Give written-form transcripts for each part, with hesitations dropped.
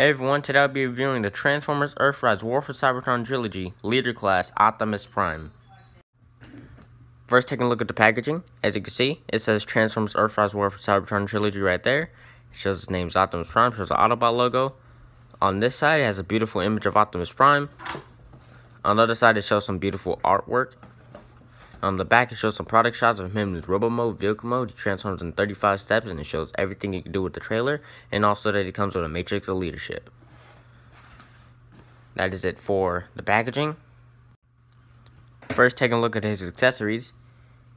Hey everyone, today I'll be reviewing the Transformers Earthrise War for Cybertron Trilogy Leader Class Optimus Prime. First, taking a look at the packaging. As you can see, it says Transformers Earthrise War for Cybertron Trilogy right there. It shows his name's Optimus Prime, shows the Autobot logo. On this side, it has a beautiful image of Optimus Prime. On the other side, it shows some beautiful artwork. On the back, it shows some product shots of him in his Robo Mode, Vehicle Mode. He transforms in 35 steps, and it shows everything you can do with the trailer, and also that he comes with a Matrix of Leadership. That is it for the packaging. First, taking a look at his accessories.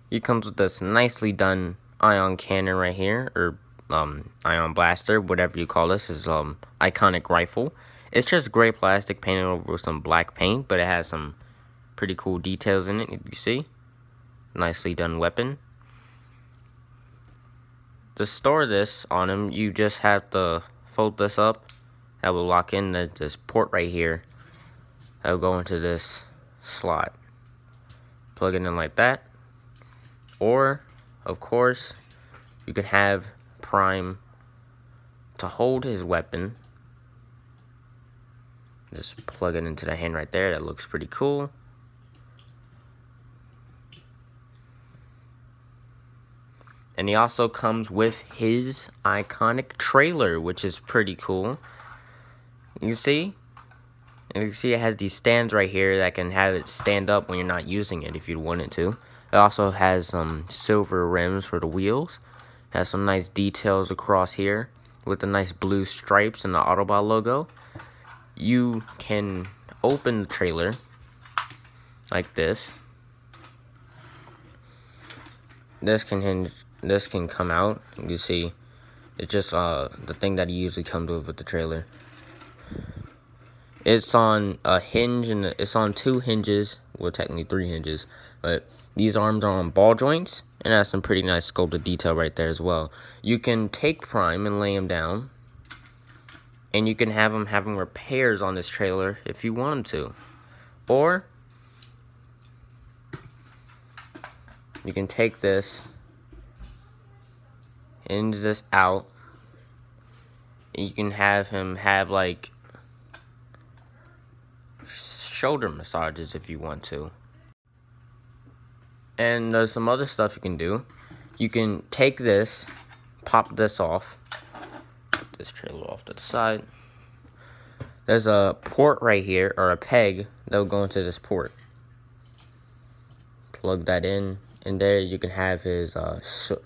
He comes with this nicely done ion cannon right here, or ion blaster, whatever you call this. His iconic rifle. It's just gray plastic painted over with some black paint, but it has some pretty cool details in it. You see, nicely done weapon. To store this on him, you just have to fold this up. That will lock in this port right here. That will go into this slot. Plug it in like that. Or, of course, you can have Prime to hold his weapon. Just plug it into the hand right there. That looks pretty cool. And he also comes with his iconic trailer, which is pretty cool. You see? And you can see it has these stands right here that can have it stand up when you're not using it if you wanted to. It also has some silver rims for the wheels. It has some nice details across here with the nice blue stripes and the Autobot logo. You can open the trailer like this. This can come out. You can see it's just the thing that he usually comes with the trailer. It's on a hinge, and it's on 2 hinges. Well, technically 3 hinges, but these arms are on ball joints, and has some pretty nice sculpted detail right there as well. You can take Prime and lay him down, and you can have him having repairs on this trailer if you want him to. Or you can take this, hinge this out, and you can have him have like shoulder massages if you want to. And there's some other stuff you can do. You can take this, pop this off, put this trailer off to the side. There's a port right here, or a peg that will go into this port. Plug that in, and there you can have his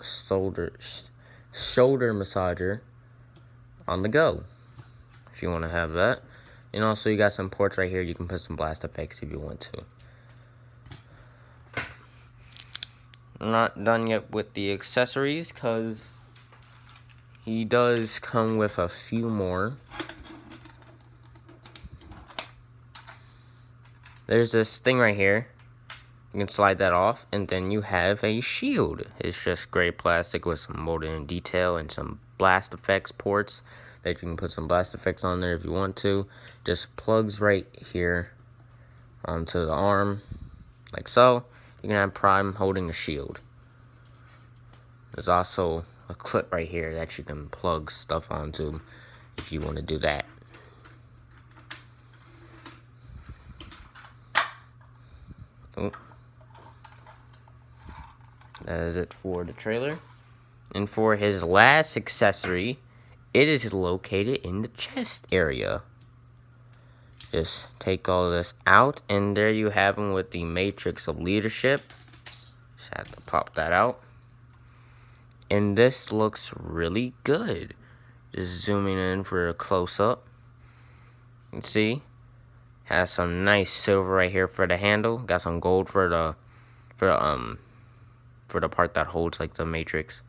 shoulder massager on the go if you want to have that. And also, you got some ports right here. You can put some blast effects if you want to. I'm not done yet with the accessories, because he does come with a few more. There's this thing right here. You can slide that off, and then you have a shield. It's just gray plastic with some molded in detail and some blast effects ports that you can put some blast effects on there if you want to. Just plugs right here onto the arm, like so. You can have Prime holding a shield. There's also a clip right here that you can plug stuff onto if you want to do that. Oh. That is it for the trailer. And for his last accessory, it is located in the chest area. Just take all this out, and there you have him with the Matrix of Leadership. Just have to pop that out. And this looks really good. Just zooming in for a close-up. You can see, has some nice silver right here for the handle. Got some gold for the part that holds like the Matrix,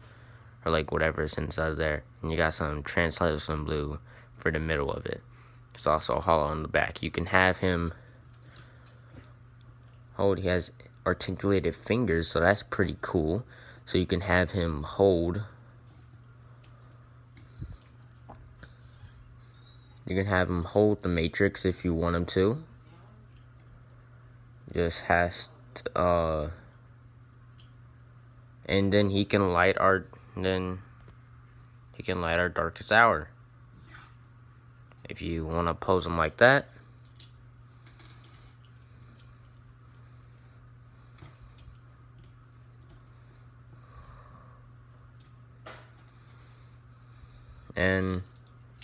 or like whatever's inside there. And you got some translucent blue for the middle of it. It's also hollow on the back. You can have him hold. He has articulated fingers, so that's pretty cool. So you can have him hold. You can have him hold the Matrix if you want him to. Just has to, and then he can light our darkest hour. if you want to pose them like that. And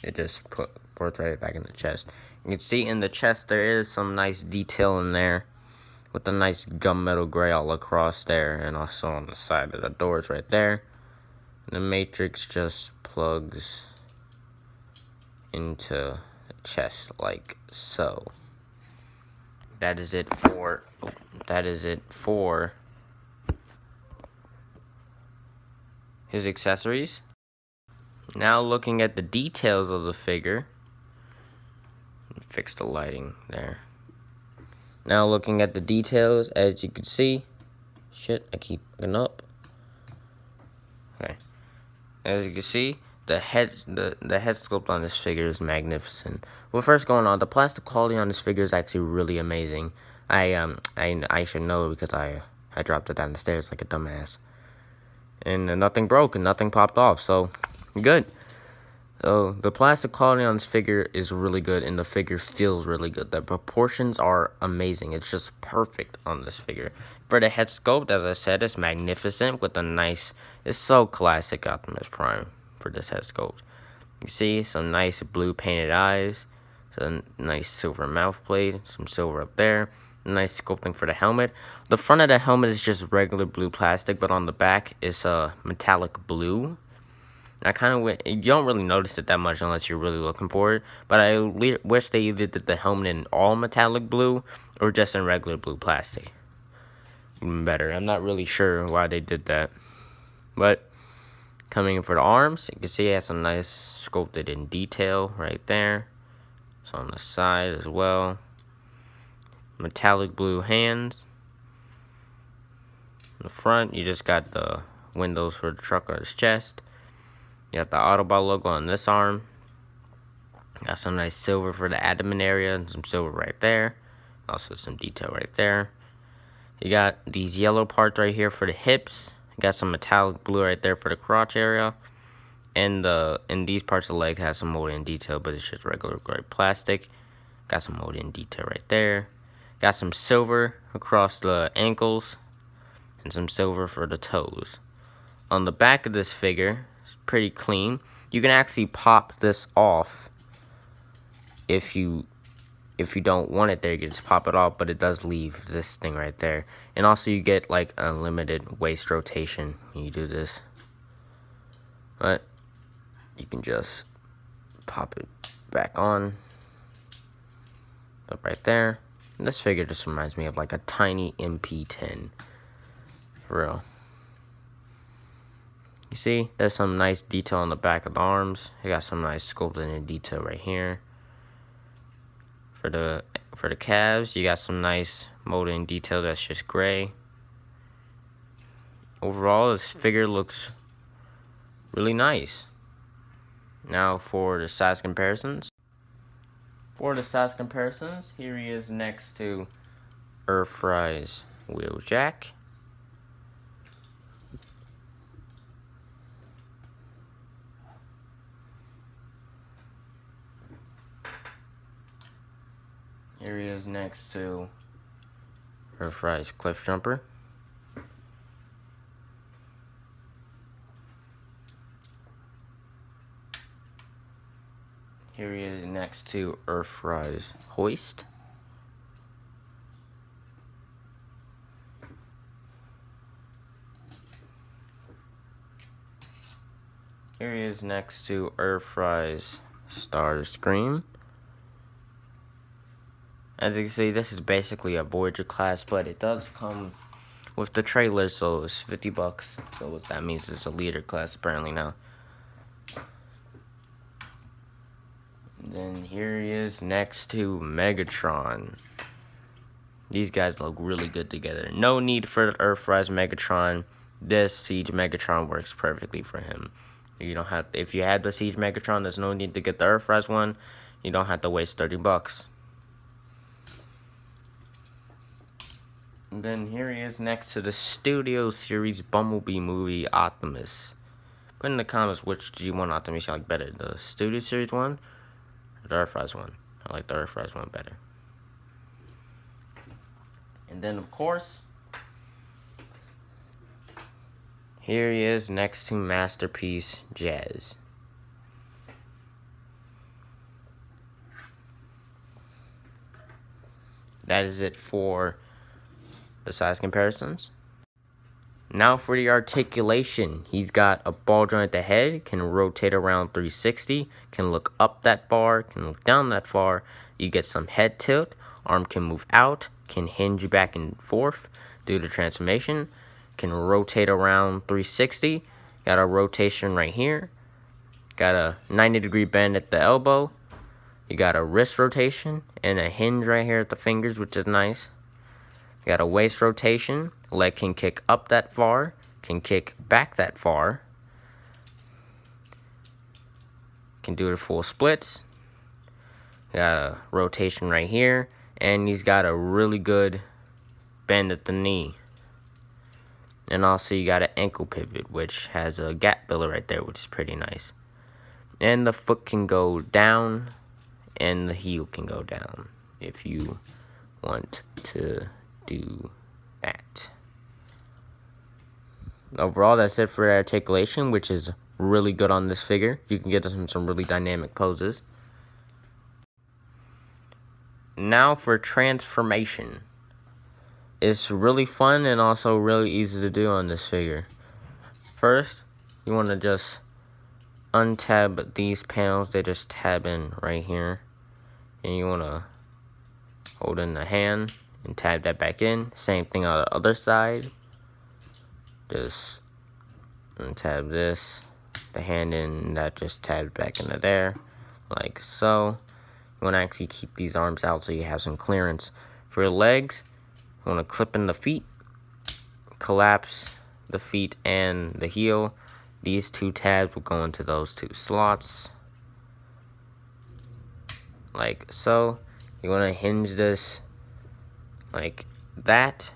it just puts right back in the chest. You can see in the chest there is some nice detail in there with a nice gunmetal gray all across there, and also on the side of the doors right there. The matrix just plugs into the chest like so. That is it for his accessories. Now looking at the details of the figure. Fix the lighting there. Now looking at the details, as you can see. Shit, I keep looking up. Okay. As you can see, the head sculpt on this figure is magnificent. Well, first going on, the plastic quality on this figure is actually really amazing. I should know because I dropped it down the stairs like a dumbass. And nothing broke and nothing popped off, so good. So the plastic quality on this figure is really good, and the figure feels really good. The proportions are amazing. It's just perfect on this figure. For the head sculpt, as I said, it's magnificent with a nice, it's so classic Optimus Prime for this head sculpt. You see some nice blue painted eyes, some nice silver mouth plate, some silver up there, nice sculpting for the helmet. The front of the helmet is just regular blue plastic, but on the back is a metallic blue. I kind of you don't really notice it that much unless you're really looking for it. But I wish they either did the helmet in all metallic blue or just in regular blue plastic. Even better. I'm not really sure why they did that. But coming in for the arms, you can see it has some nice sculpted in detail right there. It's on the side as well. Metallic blue hands. In the front, you just got the windows for the truck on his chest. You got the Autobot logo on this arm. Got some nice silver for the abdomen area and some silver right there. Also some detail right there. You got these yellow parts right here for the hips. You got some metallic blue right there for the crotch area. And these parts of the leg has some molded in detail, but it's just regular gray plastic. Got some molded in detail right there. Got some silver across the ankles and some silver for the toes. On the back of this figure, it's pretty clean. You can actually pop this off if you don't want it there. You can just pop it off, but it does leave this thing right there. And also you get like unlimited waist rotation when you do this. But you can just pop it back on. Up right there. And this figure just reminds me of like a tiny MP10. For real. You see, there's some nice detail on the back of the arms. You got some nice sculpted in detail right here. For the calves, you got some nice molded in detail that's just gray. Overall, this figure looks really nice. Now for the size comparisons. For the size comparisons, here he is next to Earthrise Wheeljack. Here he is next to Earthrise Cliffjumper. Here he is next to Earthrise Hoist. Here he is next to Earthrise Starscream. As you can see, this is basically a Voyager class, but it does come with the trailer, so it's $50. So what that means is a leader class apparently now. And then here he is next to Megatron. These guys look really good together. No need for the Earthrise Megatron. This Siege Megatron works perfectly for him. You don't have, if you had the Siege Megatron, there's no need to get the Earthrise one. You don't have to waste $30. And then here he is next to the Studio Series Bumblebee movie Optimus. Put in the comments which G1 Optimus you like better, the Studio Series one The Earthrise one. I like the Earthrise one better. And then, of course, here he is next to Masterpiece Jazz. That is it for the size comparisons. Now for the articulation. He's got a ball joint at the head, can rotate around 360, can look up that far, can look down that far. You get some head tilt, arm can move out, can hinge back and forth due to transformation, can rotate around 360, got a rotation right here, got a 90-degree bend at the elbow, you got a wrist rotation and a hinge right here at the fingers, which is nice. You got a waist rotation, leg can kick up that far, can kick back that far, can do the full splits. You got a rotation right here, and he's got a really good bend at the knee. And also you got an ankle pivot, which has a gap filler right there, which is pretty nice. And the foot can go down, and the heel can go down if you want to do that. Overall, that's it for articulation, which is really good on this figure. You can get some really dynamic poses. Now for transformation. It's really fun and also really easy to do on this figure. First, you want to just untab these panels. They just tab in right here. And you want to hold in the hand and tab that back in. Same thing on the other side. Just untab this, the hand in, that just tabs back into there, like so. You want to actually keep these arms out so you have some clearance. For your legs, you want to clip in the feet, collapse the feet and the heel. These two tabs will go into those two slots, like so. You want to hinge this like that.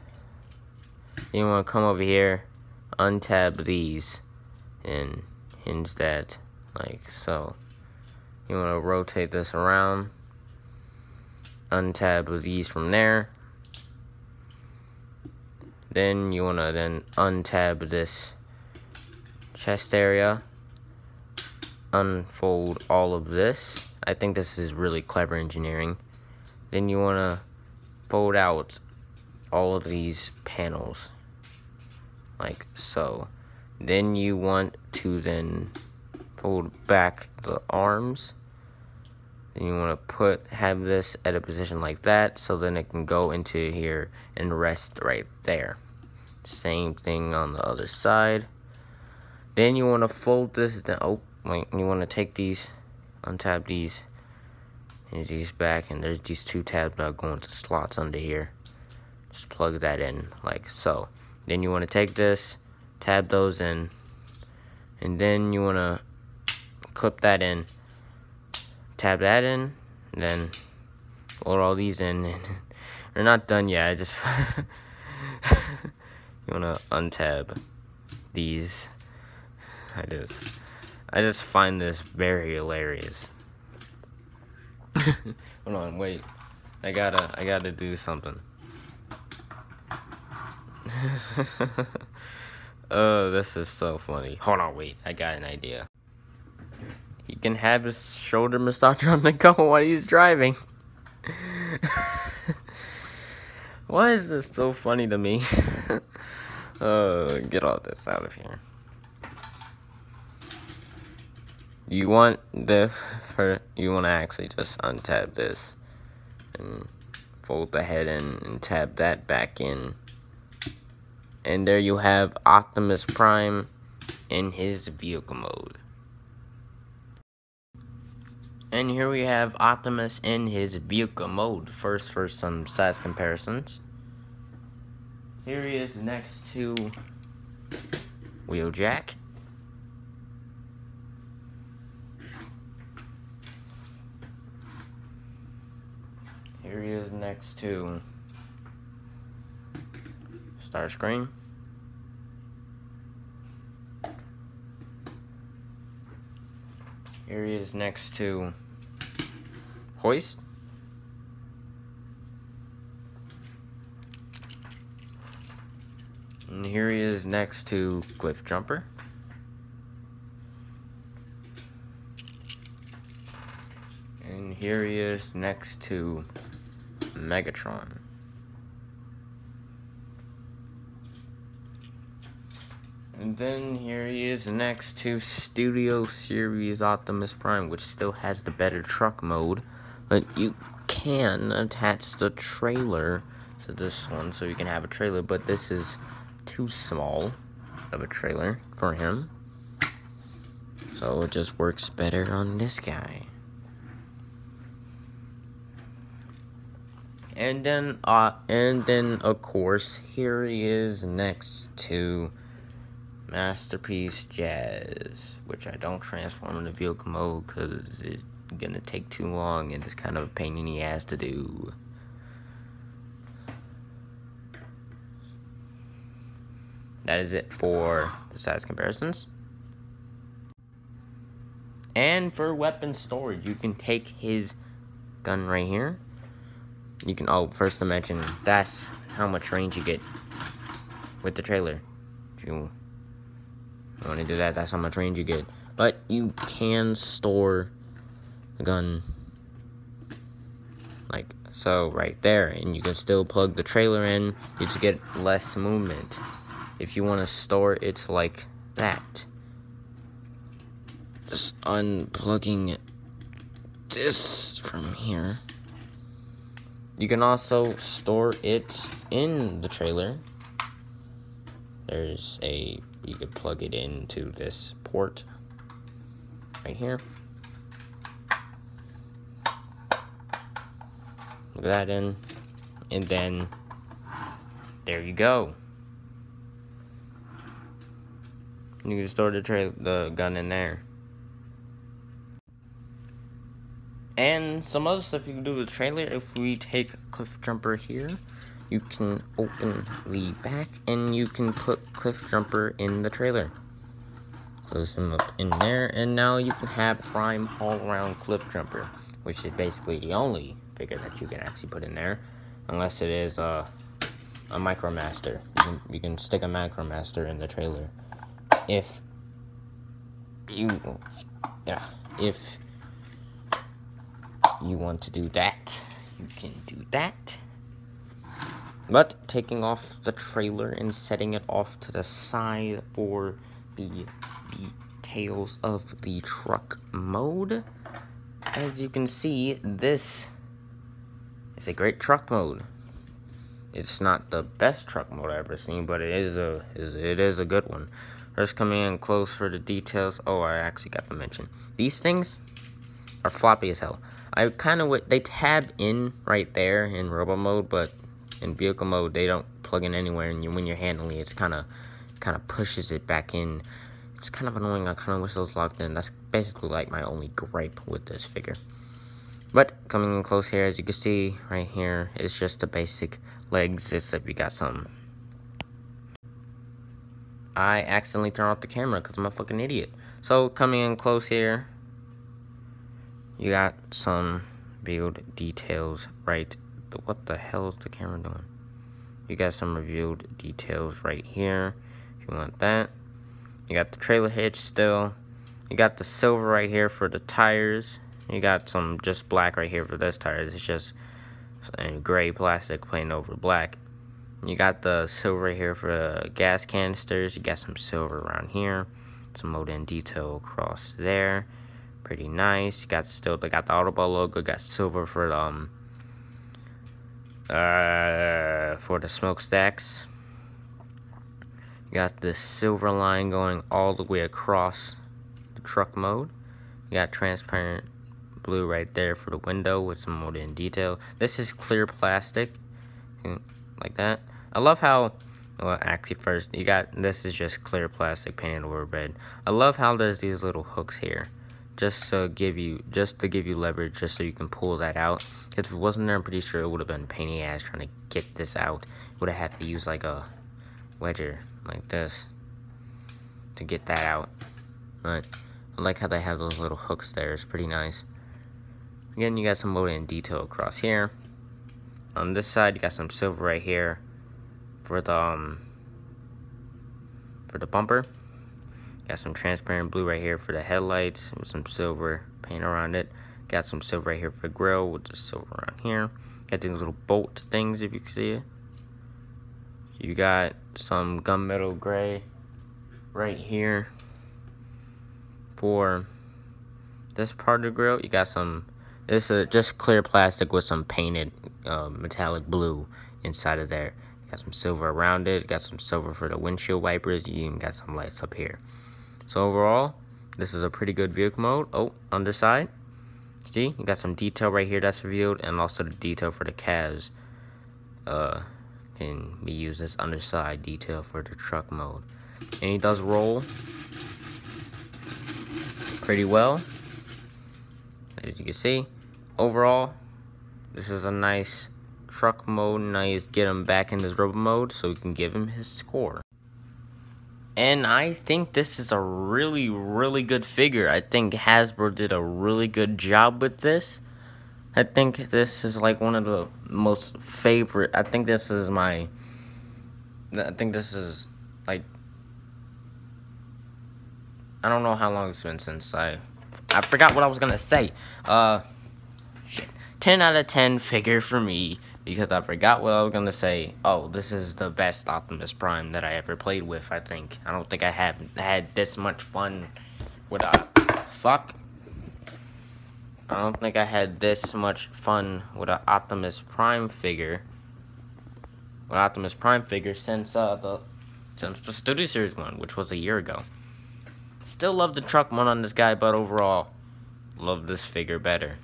You want to come over here, untab these, and hinge that like so. You want to rotate this around, untab these from there. Then you want to then untab this chest area, unfold all of this. I think this is really clever engineering. Then you want to fold out all of these panels like so. Then you want to then fold back the arms. Then you want to have this at a position like that, so then it can go into here and rest right there. Same thing on the other side. Then you want to fold this down. Oh, wait, you want to take these, untab these, and these back, and there's these two tabs that go into slots under here. Just plug that in like so. Then you want to take this, tab those in, and then you want to clip that in, tab that in, and then load all these in. And they're not done yet. I just you want to untab these. I just find this very hilarious. Hold on, wait. I gotta do something. Oh, this is so funny. Hold on, wait. I got an idea. He can have his shoulder massage on the go while he's driving. Why is this so funny to me? Get all this out of here. You want to actually just untab this and fold the head in and tab that back in. And there you have Optimus Prime in his vehicle mode. And here we have Optimus in his vehicle mode. First, for some size comparisons. Here he is next to Wheeljack. Here he is next to Starscream. Here he is next to hoist. And here he is next to Cliff Jumper. And here he is next to Megatron. And then here he is next to Studio Series Optimus Prime, which still has the better truck mode. But you can attach the trailer to this one, so you can have a trailer. But this is too small of a trailer for him. So it just works better on this guy. And then of course, here he is next to Masterpiece Jazz, which I don't transform into vehicle mode because it's gonna take too long and it's kind of a pain in the ass to do. That is it for the size comparisons. And for weapon storage, you can take his gun right here. You can, first to mention, that's how much range you get with the trailer. If you want to do that, that's how much range you get. But you can store the gun like so right there, and you can still plug the trailer in. You just get less movement. If you want to store it like that, just unplugging this from here. You can also store it in the trailer. You could plug it into this port right here. Plug that in, and then there you go. You can store the gun in there. And some other stuff you can do with the trailer. If we take Cliff Jumper here, you can open the back and you can put Cliff Jumper in the trailer. Close him up in there, and now you can have Prime all-around Cliff Jumper, which is basically the only figure that you can actually put in there, unless it is a Micromaster. You can stick a Micromaster in the trailer. If you want to do that, you can do that. But taking off the trailer and setting it off to the side for the details of the truck mode, as you can see, this is a great truck mode. It's not the best truck mode I've ever seen, but it is a good one. Just coming in close for the details. Oh, I actually got to mention, these things are floppy as hell. They tab in right there in robo mode, but in vehicle mode they don't plug in anywhere, and when you're handling it, it's kind of pushes it back in. It's kind of annoying. I kind of wish those locked in. That's basically like my only gripe with this figure. But coming in close here, as you can see right here, it's just the basic legs, except we got some. I accidentally turned off the camera because I'm a fucking idiot. So coming in close here, you got some revealed details right. What the hell is the camera doing? You got some revealed details right here, if you want that. You got the trailer hitch still. You got the silver right here for the tires. You got some just black right here for this tires. It's just gray plastic plain over black. You got the silver right here for the gas canisters. You got some silver around here. Some Modin detail across there. Pretty nice. They got the Autobot logo. Got silver for the smokestacks. You got the silver line going all the way across the truck mode. You got transparent blue right there for the window with some Modin detail. This is clear plastic, like that. I love how, well, actually first, this is just clear plastic painted over red. I love how there's these little hooks here, just to give you leverage, just so you can pull that out. If it wasn't there, I'm pretty sure it would have been a pain in the ass trying to get this out. Would have had to use like a wedger like this to get that out. But I like how they have those little hooks there. It's pretty nice. Again, you got some loading detail across here. On this side, you got some silver right here for the bumper. Got some transparent blue right here for the headlights with some silver paint around it. Got some silver right here for the grill with the silver around here. Got these little bolt things, if you can see it. You got some gunmetal gray right here for this part of the grill. You got some, this is just clear plastic with some painted metallic blue inside of there. Got some silver around it. Got some silver for the windshield wipers. You even got some lights up here. So overall, this is a pretty good vehicle mode. Oh, underside. See, you got some detail right here that's revealed, and also the detail for the calves can be used as underside detail for the truck mode. And he does roll pretty well, as you can see. Overall, this is a nice truck mode. Nice, get him back in this rubber mode so we can give him his score. And I think this is a really, really good figure. I think Hasbro did a really good job with this. I think this is like one of the most favorite. I think this is like, I don't know how long it's been since I forgot what I was gonna say. 10 out of 10 figure for me, because I forgot what I was gonna say. Oh, this is the best Optimus Prime that I ever played with, I think. I don't think I have had this much fun with I don't think I had this much fun with an Optimus Prime figure. Since the Studio Series one, which was a year ago. Still love the truck one on this guy, but overall, love this figure better.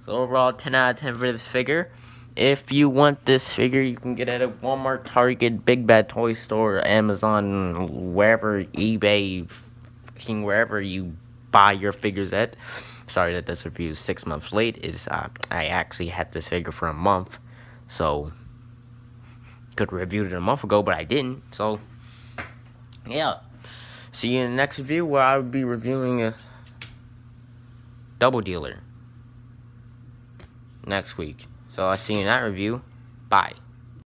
So overall, 10 out of 10 for this figure. If you want this figure, you can get it at Walmart, Target, Big Bad Toy Store, Amazon, wherever, eBay, wherever you buy your figures at. Sorry that this review is 6 months late. I actually had this figure for a month, so could have reviewed it a month ago, but I didn't. So yeah, see you in the next review, where I will be reviewing a Double Dealer next week. So I'll see you in that review. Bye.